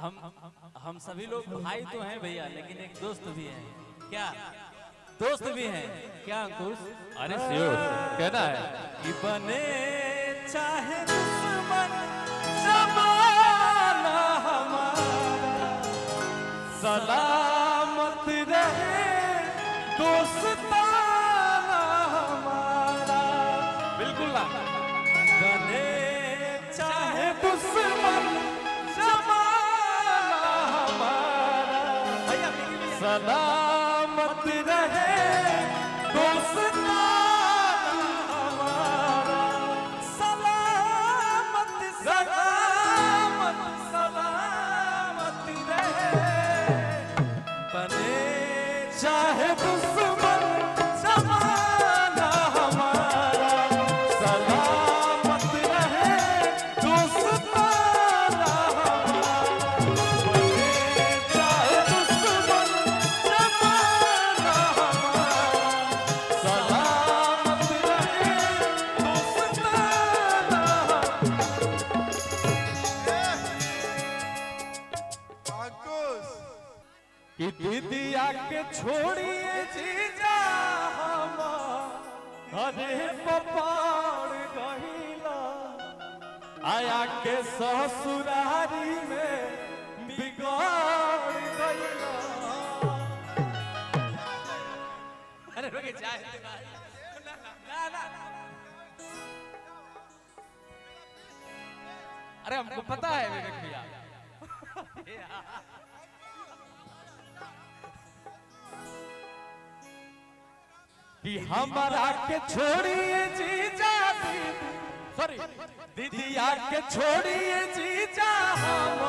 हम सभी लोग भाई तो हैं भैया, लेकिन एक दोस्त भी है। क्या दोस्त भी हैं क्या अंकुश? अरे श्योर कहना है कि बने चाहे दुश्मन जमाना हमारा, सलामत रहे दोस्ताना हमारा। बिल्कुल ना। बने चाहे दुश्मन जमाना हमारा, सलामत रहे दोस्ताना हमारा। सलामत सलामत सलामत रहे, बने चाहे दुश्मन जमाना हमारा, सलामत रहे दोस्ताना हमारा। बने चाहे दुश्मन जमाना हमारा, सलामत रहे दोस्ताना कि दीदिया के छोड़िए जीजा हम, अरे पपाड़ गहिला आया के ससुरारी में बिगाड़ गइला। अरे रुके जाए ना ना अरे हमको पता है विवेक भैया। कि हमारा के छोड़िए जीजा सॉरी दीदिया के छोड़िए जीजा हम,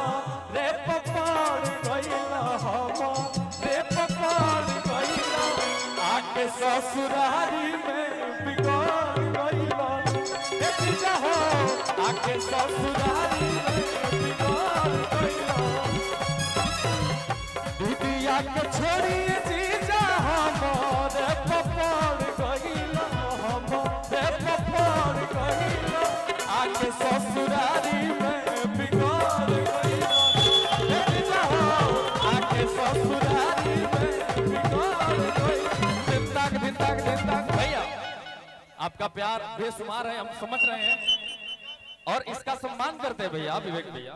रे पपाड़ गइला हम, रे पपाड़ गइला आके ससुरारी में बिगाड़ गइला। ए जीजा हो आके ससुरारी में बिगाड़ गइला। दीदिया के छोड़िए जीजा हम, रे पपाड़ गइला हम, रे पपाड़ गइला आके ससुरारी में बिगाड़ गइला। ए जीजा हो आके ससुरारी में बिगाड़ गइला। दिन तक भैया आपका प्यार बेशुमार है, हम समझ रहे हैं और इसका सम्मान करते हैं भैया विवेक भैया।